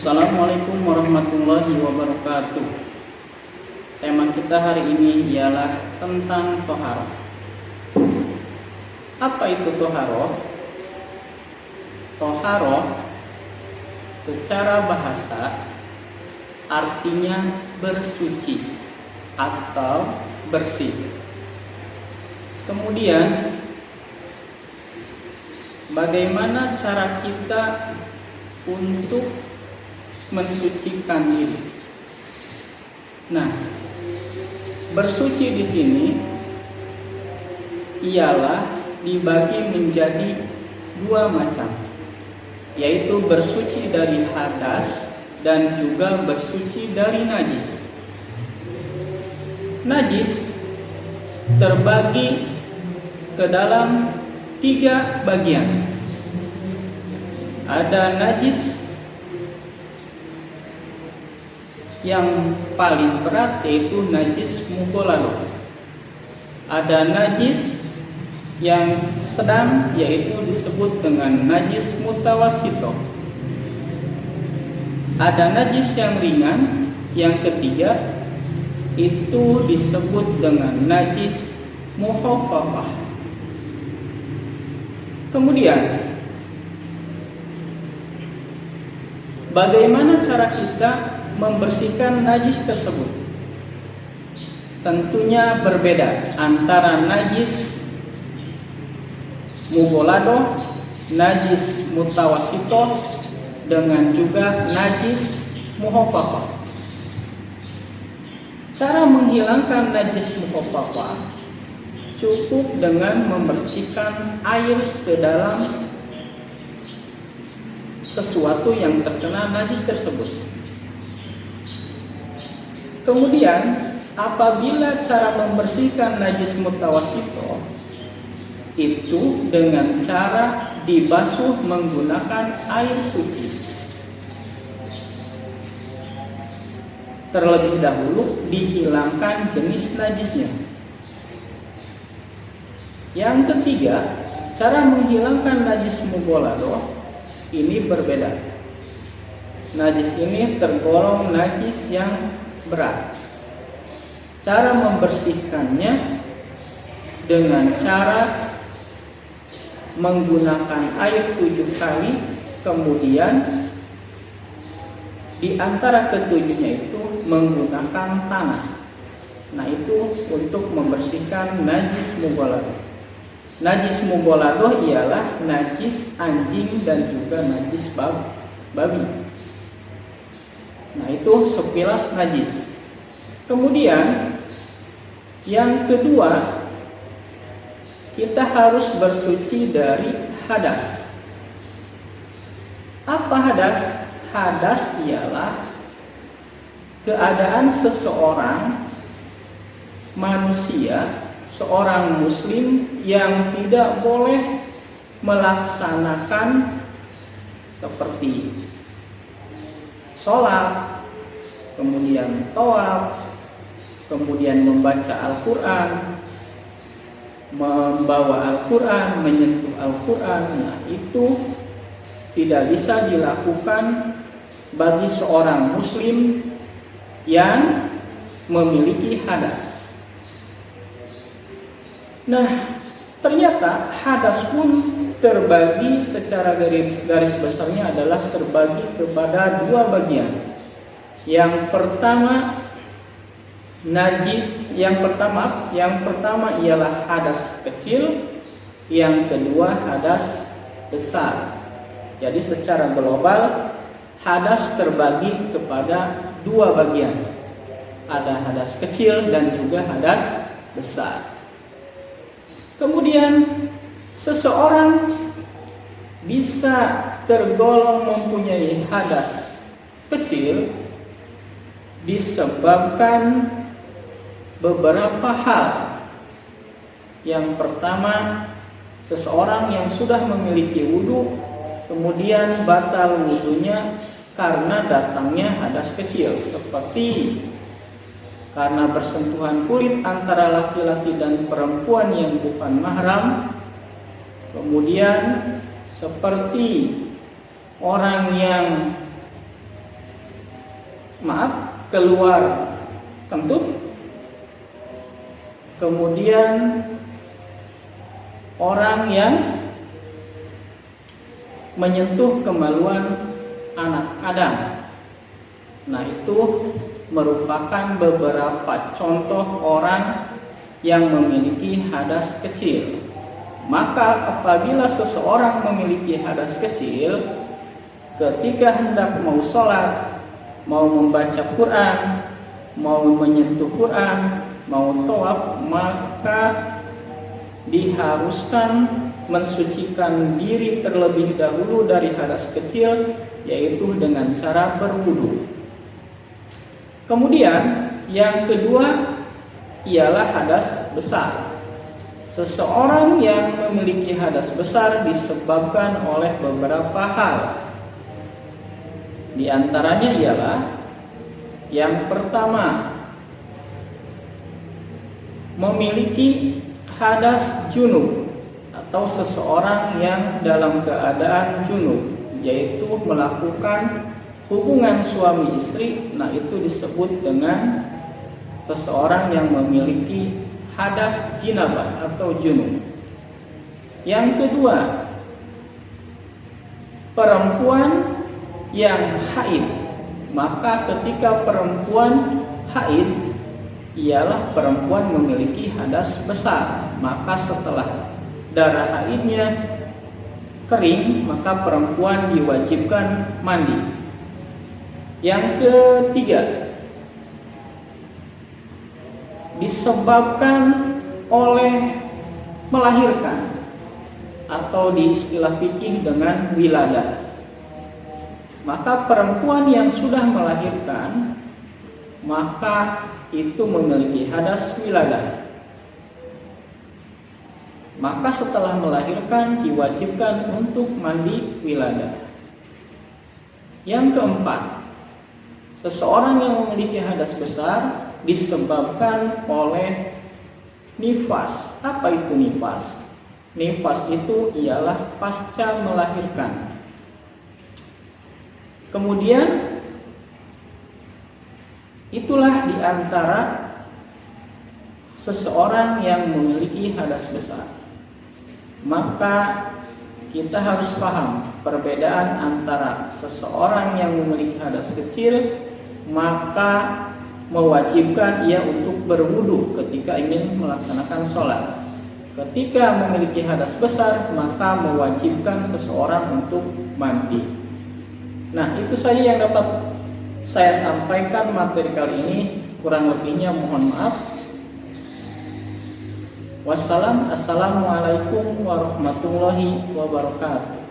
Assalamualaikum warahmatullahi wabarakatuh. Tema kita hari ini ialah tentang toharoh. Apa itu toharoh? Toharoh secara bahasa artinya bersuci atau bersih. Kemudian bagaimana cara kita untuk mensucikan diri? Nah, bersuci di sini ialah dibagi menjadi dua macam, yaitu bersuci dari hadas dan juga bersuci dari najis. Najis terbagi ke dalam tiga bagian. Ada najis yang paling berat, yaitu najis mughalladah. Ada najis yang sedang, yaitu disebut dengan najis mutawassithah. Ada najis yang ringan, yang ketiga itu disebut dengan najis mukhaffafah. Kemudian bagaimana cara kita membersihkan najis tersebut? Tentunya berbeda antara najis mughalladah, najis mutawassithah dengan juga najis mukhaffafah. Cara menghilangkan najis mukhaffafah cukup dengan membersihkan air ke dalam sesuatu yang terkena najis tersebut. Kemudian apabila cara membersihkan najis mutawassithah itu dengan cara dibasuh menggunakan air suci. Terlebih dahulu dihilangkan jenis najisnya. Yang ketiga, cara menghilangkan najis mughalladah ini berbeda. Najis ini tergolong najis yang berat. Cara membersihkannya dengan cara menggunakan air 7 kali, kemudian di antara ketujuhnya itu menggunakan tanah. Nah, itu untuk membersihkan najis mughalladah. Najis mughalladah ialah najis anjing dan juga najis babi. Nah, itu sekilas najis. Kemudian yang kedua, kita harus bersuci dari hadas. Apa hadas? Hadas ialah keadaan seseorang manusia, seorang muslim yang tidak boleh melaksanakan seperti sholat, kemudian tawaf, kemudian membaca Al-Quran, membawa Al-Quran, menyentuh Al-Quran. Nah, itu tidak bisa dilakukan bagi seorang muslim yang memiliki hadas. Nah, ternyata hadas pun terbagi secara garis besarnya adalah terbagi kepada dua bagian. Yang pertama ialah hadas kecil, yang kedua hadas besar. Jadi secara global hadas terbagi kepada dua bagian. Ada hadas kecil dan juga hadas besar. Kemudian seseorang bisa tergolong mempunyai hadas kecil disebabkan beberapa hal. Yang pertama, seseorang yang sudah memiliki wudu, kemudian batal wudunya karena datangnya hadas kecil, seperti karena bersentuhan kulit antara laki-laki dan perempuan yang bukan mahram, kemudian seperti orang yang keluar kentut, kemudian orang yang menyentuh kemaluan anak Adam. Nah, itu merupakan beberapa contoh orang yang memiliki hadas kecil. Maka apabila seseorang memiliki hadas kecil, ketika hendak mau sholat, mau membaca Quran, mau menyentuh Quran, mau tawaf, maka diharuskan mensucikan diri terlebih dahulu dari hadas kecil, yaitu dengan cara berwudu. Kemudian yang kedua ialah hadas besar. Seseorang yang memiliki hadas besar disebabkan oleh beberapa hal. Di antaranya ialah yang pertama, memiliki hadas junub atau seseorang yang dalam keadaan junub, yaitu melakukan hubungan suami istri. Nah, itu disebut dengan seseorang yang memiliki hadas jinabah atau junub. Yang kedua, perempuan yang haid. Maka ketika perempuan haid ialah perempuan memiliki hadas besar. Maka setelah darah haidnya kering, maka perempuan diwajibkan mandi. Yang ketiga, disebabkan oleh melahirkan atau di istilah fikih dengan wiladah. Maka perempuan yang sudah melahirkan, maka itu memiliki hadas wiladah. Maka setelah melahirkan diwajibkan untuk mandi wiladah. Yang keempat, seseorang yang memiliki hadas besar disebabkan oleh nifas. Apa itu nifas? Nifas itu ialah pasca melahirkan. Kemudian itulah di antara seseorang yang memiliki hadas besar. Maka kita harus paham perbedaan antara seseorang yang memiliki hadas kecil, maka mewajibkan ia untuk berwudu ketika ingin melaksanakan sholat. Ketika memiliki hadas besar, maka mewajibkan seseorang untuk mandi. Nah, itu saja yang dapat saya sampaikan materi kali ini. Kurang lebihnya mohon maaf. Wassalamualaikum warahmatullahi wabarakatuh.